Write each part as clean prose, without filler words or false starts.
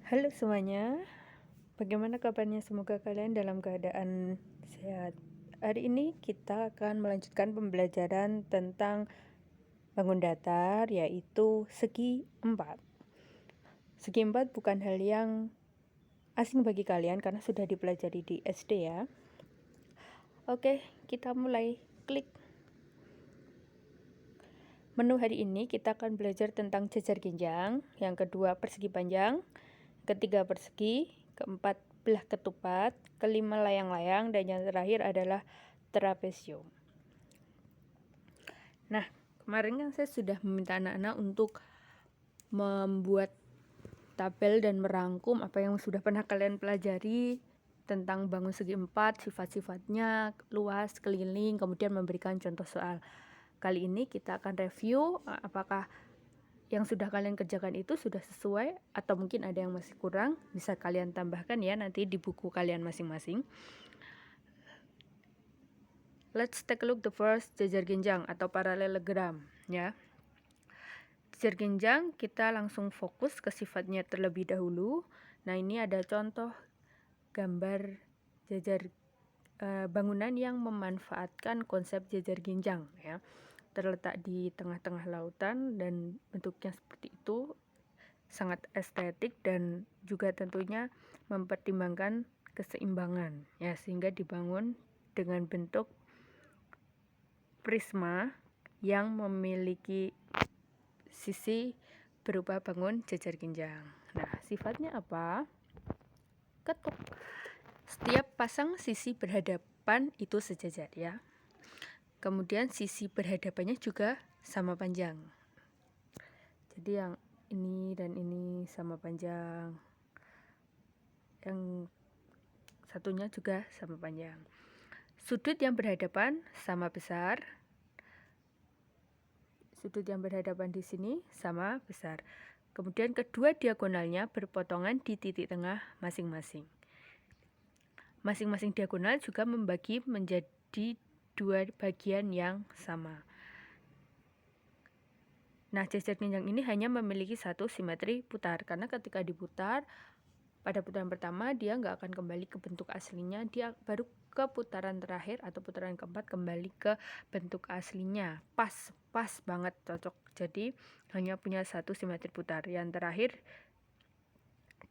Halo semuanya, bagaimana kabarnya? Semoga kalian dalam keadaan sehat. Hari ini kita akan melanjutkan pembelajaran tentang bangun datar, yaitu segi 4. Segi 4 bukan hal yang asing bagi kalian karena sudah dipelajari di SD ya. Oke, kita mulai. Klik. Menu hari ini kita akan belajar tentang jajar ginjang, yang kedua persegi panjang, ketiga persegi, keempat belah ketupat, kelima layang-layang, dan yang terakhir adalah trapesium. Nah, kemarin kan saya sudah meminta anak-anak untuk membuat tabel dan merangkum apa yang sudah pernah kalian pelajari tentang bangun segi 4, sifat-sifatnya, luas, keliling, kemudian memberikan contoh soal. Kali ini kita akan review apakah yang sudah kalian kerjakan itu sudah sesuai atau mungkin ada yang masih kurang, bisa kalian tambahkan ya nanti di buku kalian masing-masing. Let's take a look the first jajar ginjang atau parallelogram ya. Jajar ginjang kita langsung fokus ke sifatnya terlebih dahulu. Nah, ini ada contoh gambar jajar bangunan yang memanfaatkan konsep jajar ginjang ya. Terletak di tengah-tengah lautan dan bentuknya seperti itu, sangat estetik dan juga tentunya mempertimbangkan keseimbangan ya, sehingga dibangun dengan bentuk prisma yang memiliki sisi berupa bangun jajar ginjang. Nah, sifatnya apa? Ketuk. Setiap pasang sisi berhadapan itu sejajar ya. Kemudian sisi berhadapannya juga sama panjang. Jadi yang ini dan ini sama panjang. Yang satunya juga sama panjang. Sudut yang berhadapan sama besar. Sudut yang berhadapan di sini sama besar. Kemudian kedua diagonalnya berpotongan di titik tengah masing-masing. Masing-masing diagonal juga membagi menjadi dua bagian yang sama. Nah, jajar ginjang ini hanya memiliki satu simetri putar, karena ketika diputar pada putaran pertama dia nggak akan kembali ke bentuk aslinya, dia baru ke putaran terakhir atau putaran keempat kembali ke bentuk aslinya. Pas banget, cocok. Jadi hanya punya satu simetri putar. Yang terakhir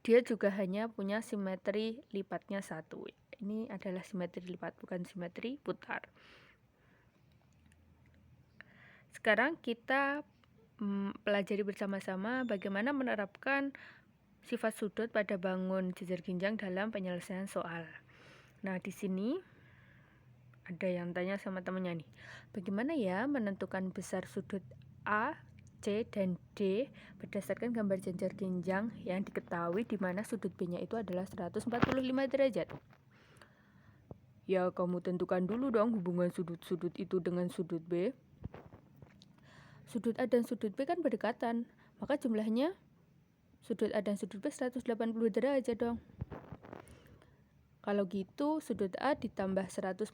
dia juga hanya punya simetri lipatnya satu. Ini adalah simetri lipat, bukan simetri putar. Sekarang kita pelajari bersama-sama bagaimana menerapkan sifat sudut pada bangun jajar ginjang dalam penyelesaian soal. Nah, di sini ada yang tanya sama temannya nih, bagaimana ya menentukan besar sudut A, C, dan D berdasarkan gambar jajar ginjang yang diketahui di mana sudut B-nya itu adalah 145 derajat. Ya, kamu tentukan dulu dong hubungan sudut-sudut itu dengan sudut B. Sudut A dan sudut B kan berdekatan, maka jumlahnya sudut A dan sudut B 180 derajat dong. Kalau gitu, sudut A ditambah 145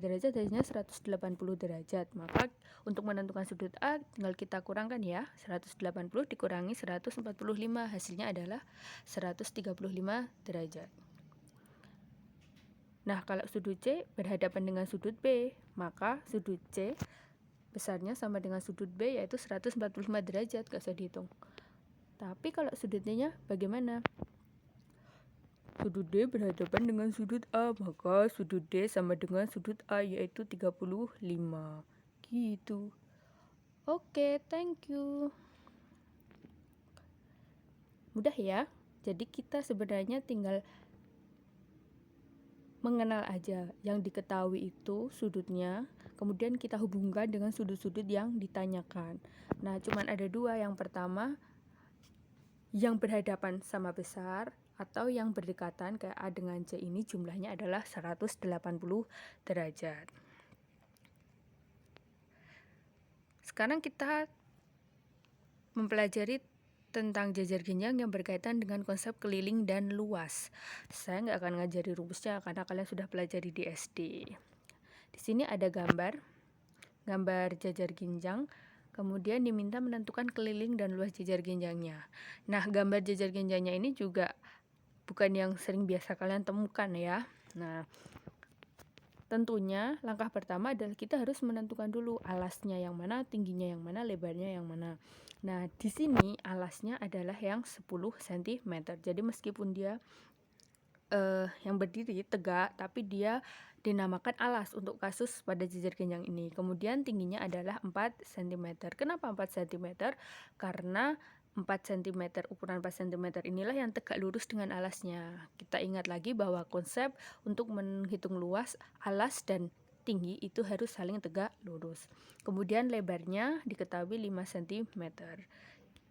derajat hasilnya 180 derajat. Maka untuk menentukan sudut A tinggal kita kurangkan ya. 180 dikurangi 145 hasilnya adalah 135 derajat. Nah, kalau sudut C berhadapan dengan sudut B, maka sudut C besarnya sama dengan sudut B, yaitu 145 derajat, gak usah dihitung. Tapi kalau sudut D-nya bagaimana? Sudut D berhadapan dengan sudut A, maka sudut D sama dengan sudut A, yaitu 35. Gitu. Oke, thank you. Mudah ya? Jadi kita sebenarnya tinggal mengenal aja yang diketahui itu sudutnya, kemudian kita hubungkan dengan sudut-sudut yang ditanyakan. Nah, cuman ada dua. Yang pertama, yang berhadapan sama besar, atau yang berdekatan kayak A dengan C ini jumlahnya adalah 180 derajat. Sekarang kita mempelajari tentang jajar ginjang yang berkaitan dengan konsep keliling dan luas. Saya nggak akan ngajari rumusnya karena kalian sudah pelajari di SD. Di sini ada gambar jajar ginjang Kemudian diminta menentukan keliling dan luas jejar genjangnya. Nah, gambar jejar genjangnya ini juga bukan yang sering biasa kalian temukan ya. Nah, tentunya langkah pertama adalah kita harus menentukan dulu alasnya yang mana, tingginya yang mana, lebarnya yang mana. Nah, di sini alasnya adalah yang 10 cm. Jadi meskipun dia yang berdiri tegak, tapi dia dinamakan alas untuk kasus pada jejar genjang ini. Kemudian tingginya adalah 4 cm. Kenapa 4 cm? Karena 4 cm, ukuran 4 cm inilah yang tegak lurus dengan alasnya. Kita ingat lagi bahwa konsep untuk menghitung luas, alas dan tinggi itu harus saling tegak lurus. Kemudian lebarnya diketahui 5 cm.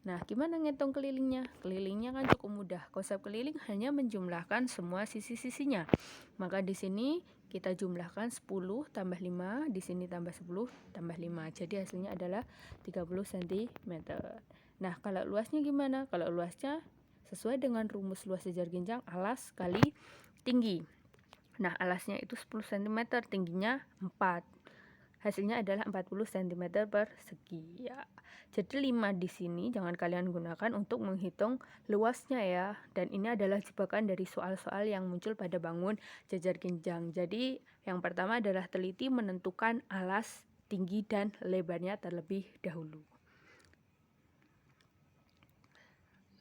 Nah, gimana ngitung kelilingnya? Kelilingnya kan cukup mudah. Konsep keliling hanya menjumlahkan semua sisi-sisinya. Maka di sini kita jumlahkan 10 tambah 5, di sini tambah 10 tambah 5. Jadi hasilnya adalah 30 cm. Nah, kalau luasnya gimana? Kalau luasnya sesuai dengan rumus luas jejar genjang, alas kali tinggi. Nah, alasnya itu 10 cm, tingginya 4. Hasilnya adalah 40 cm persegi ya. Jadi 5 di sini jangan kalian gunakan untuk menghitung luasnya ya. Dan ini adalah jebakan dari soal-soal yang muncul pada bangun jejar genjang. Jadi yang pertama adalah teliti menentukan alas, tinggi dan lebarnya terlebih dahulu.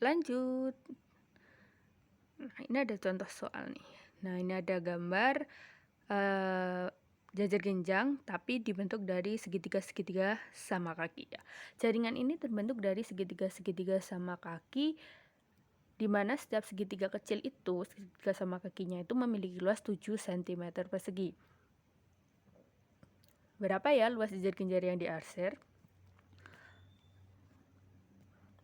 Lanjut. Nah, ini ada contoh soal nih. Nah, ini ada gambar jejar genjang tapi dibentuk dari segitiga-segitiga sama kaki ya. Jaringan ini terbentuk dari segitiga-segitiga sama kaki, di mana setiap segitiga kecil itu, segitiga sama kakinya itu memiliki luas 7 cm persegi. Berapa ya luas jejar genjang yang diarsir?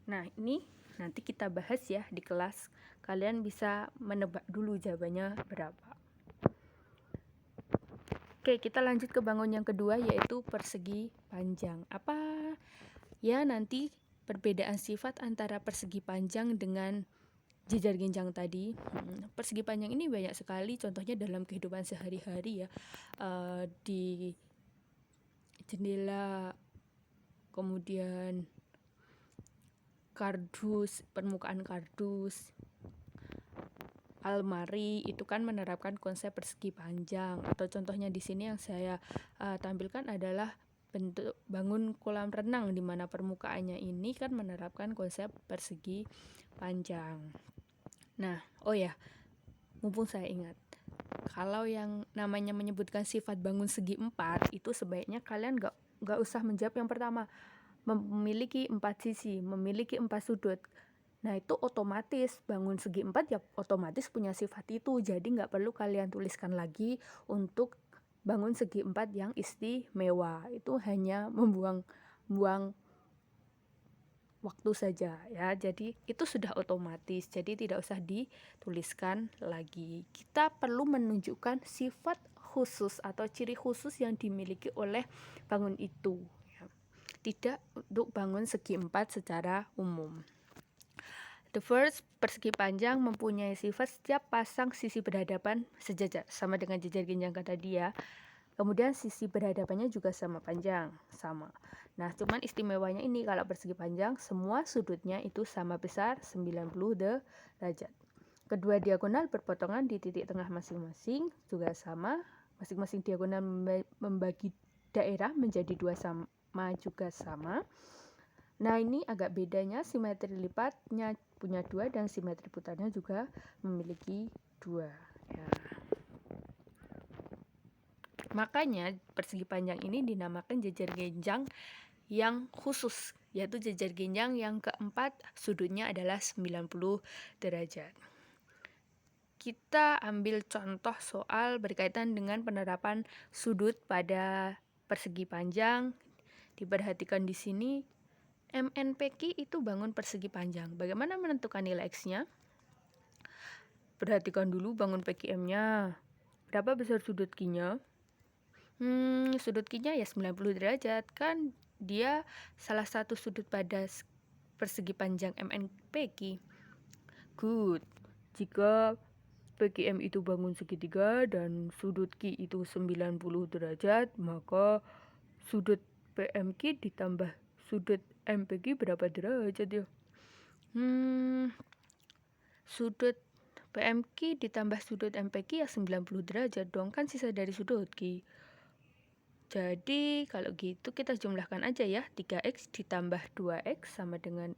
Nah, ini nanti kita bahas ya di kelas. Kalian bisa menebak dulu jawabannya berapa. Oke, kita lanjut ke bangun yang kedua, yaitu persegi panjang. Apa ya nanti perbedaan sifat antara persegi panjang dengan jejar genjang tadi? Persegi panjang ini banyak sekali contohnya dalam kehidupan sehari-hari ya. Di jendela, kemudian kardus, permukaan kardus, almari, itu kan menerapkan konsep persegi panjang. Atau contohnya di sini yang saya tampilkan adalah bentuk bangun kolam renang, di mana permukaannya ini kan menerapkan konsep persegi panjang. Nah, oh ya, mumpung saya ingat, kalau yang namanya menyebutkan sifat bangun segi 4 itu sebaiknya kalian gak usah menjawab yang pertama, memiliki 4 sisi, memiliki 4 sudut. Nah, itu otomatis bangun segi 4 ya otomatis punya sifat itu. Jadi nggak perlu kalian tuliskan lagi untuk bangun segi 4 yang istimewa. Itu hanya membuang waktu saja ya. Jadi itu sudah otomatis. Jadi tidak usah dituliskan lagi. Kita perlu menunjukkan sifat khusus atau ciri khusus yang dimiliki oleh bangun itu ya. Tidak untuk bangun segi 4 secara umum. The first, persegi panjang mempunyai sifat setiap pasang sisi berhadapan sejajar, sama dengan jejar genjang tadi ya. Kemudian sisi berhadapannya juga sama panjang, sama. Nah, cuman istimewanya ini kalau persegi panjang semua sudutnya itu sama besar 90 derajat. Kedua diagonal berpotongan di titik tengah masing-masing juga sama. Masing-masing diagonal membagi daerah menjadi dua sama juga sama. Nah, ini agak bedanya, simetri lipatnya punya 2 dan simetri putarnya juga memiliki 2 ya. Makanya persegi panjang ini dinamakan jejar genjang yang khusus, yaitu jejar genjang yang keempat sudutnya adalah 90 derajat. Kita ambil contoh soal berkaitan dengan penerapan sudut pada persegi panjang. Diperhatikan di sini MNPQ itu bangun persegi panjang. Bagaimana menentukan nilai X-nya? Perhatikan dulu bangun PQM-nya. Berapa besar sudut Q-nya? Sudut Q-nya ya 90 derajat. Kan dia salah satu sudut pada persegi panjang MNPQ. Good. Jika PQM itu bangun segitiga dan sudut Q itu 90 derajat, maka sudut PMQ ditambah sudut MPQ berapa derajat ya? Sudut PMQ ditambah sudut MPQ ya 90 derajat dong, kan sisa dari sudut Q. Jadi kalau gitu kita jumlahkan aja ya, 3x ditambah 2x sama dengan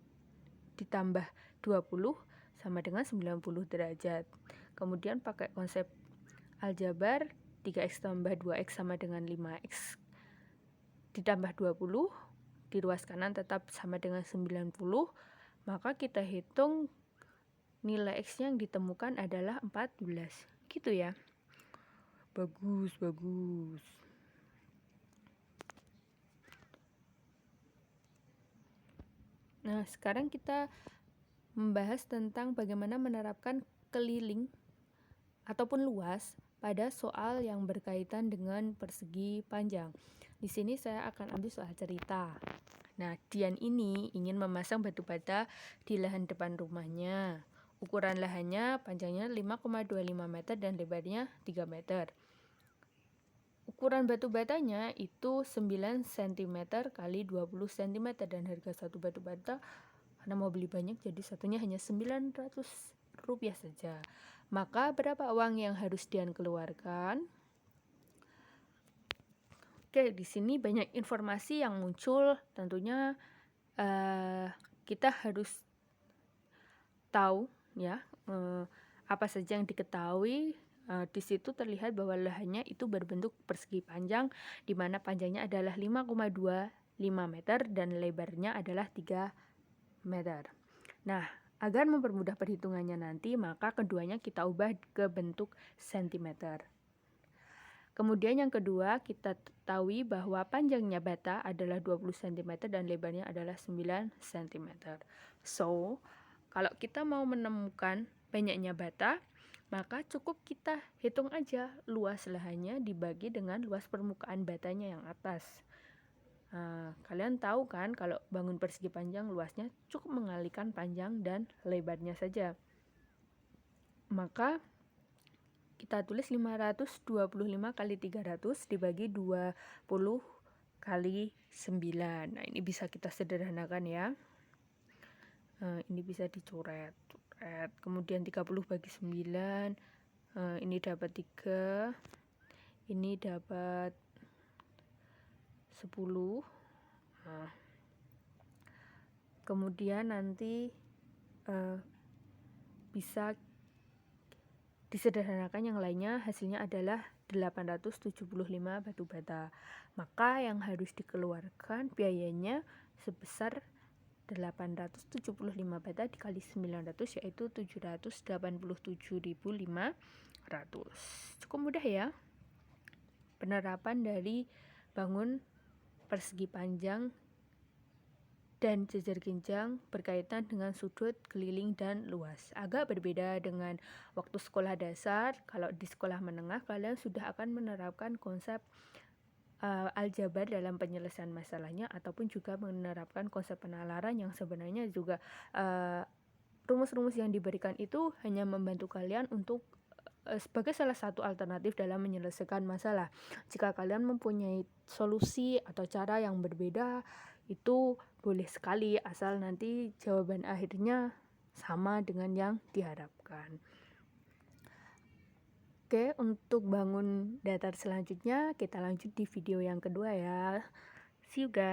ditambah 20 sama dengan 90 derajat. Kemudian pakai konsep aljabar, 3x tambah 2x sama dengan 5x ditambah 20, di ruas kanan tetap sama dengan 90, maka kita hitung nilai x yang ditemukan adalah 14. Gitu ya. Bagus. Nah, sekarang kita membahas tentang bagaimana menerapkan keliling ataupun luas pada soal yang berkaitan dengan persegi panjang. Di sini saya akan ambil soal cerita. Nah, Dian ini ingin memasang batu bata di lahan depan rumahnya. Ukuran lahannya panjangnya 5,25 meter dan lebarnya 3 meter. Ukuran batu batanya itu 9 cm kali 20 cm dan harga satu batu bata karena mau beli banyak jadi satunya hanya 900 rupiah saja. Maka berapa uang yang harus Dian keluarkan? Oke, di sini banyak informasi yang muncul. Tentunya kita harus tahu ya apa saja yang diketahui. Di situ terlihat bahwa lahannya itu berbentuk persegi panjang, di mana panjangnya adalah 5,25 meter dan lebarnya adalah 3 meter. Nah, agar mempermudah perhitungannya nanti, maka keduanya kita ubah ke bentuk sentimeter. Kemudian yang kedua, kita ketahui bahwa panjangnya bata adalah 20 cm dan lebarnya adalah 9 cm. So, kalau kita mau menemukan banyaknya bata, maka cukup kita hitung aja luas lahannya dibagi dengan luas permukaan batanya yang atas. Kalian tahu kan kalau bangun persegi panjang luasnya cukup mengalihkan panjang dan lebarnya saja. Maka kita tulis 525 kali 300 dibagi 20 kali 9. Nah, ini bisa kita sederhanakan ya. Ini bisa dicoret. Kemudian 30 bagi 9. Ini dapat 3. Ini dapat 10. Kemudian nanti bisa disederhanakan yang lainnya, hasilnya adalah 875 batu bata. Maka yang harus dikeluarkan biayanya sebesar 875 bata dikali 900 yaitu 787.500. Cukup mudah ya penerapan dari bangun persegi panjang dan jejer ginjang berkaitan dengan sudut, keliling, dan luas. Agak berbeda dengan waktu sekolah dasar. Kalau di sekolah menengah, kalian sudah akan menerapkan konsep aljabar dalam penyelesaian masalahnya, ataupun juga menerapkan konsep penalaran yang sebenarnya juga rumus-rumus yang diberikan itu hanya membantu kalian untuk sebagai salah satu alternatif dalam menyelesaikan masalah. Jika kalian mempunyai solusi atau cara yang berbeda, itu boleh sekali, asal nanti jawaban akhirnya sama dengan yang diharapkan. Oke, untuk bangun datar selanjutnya kita lanjut di video yang kedua ya. See you guys.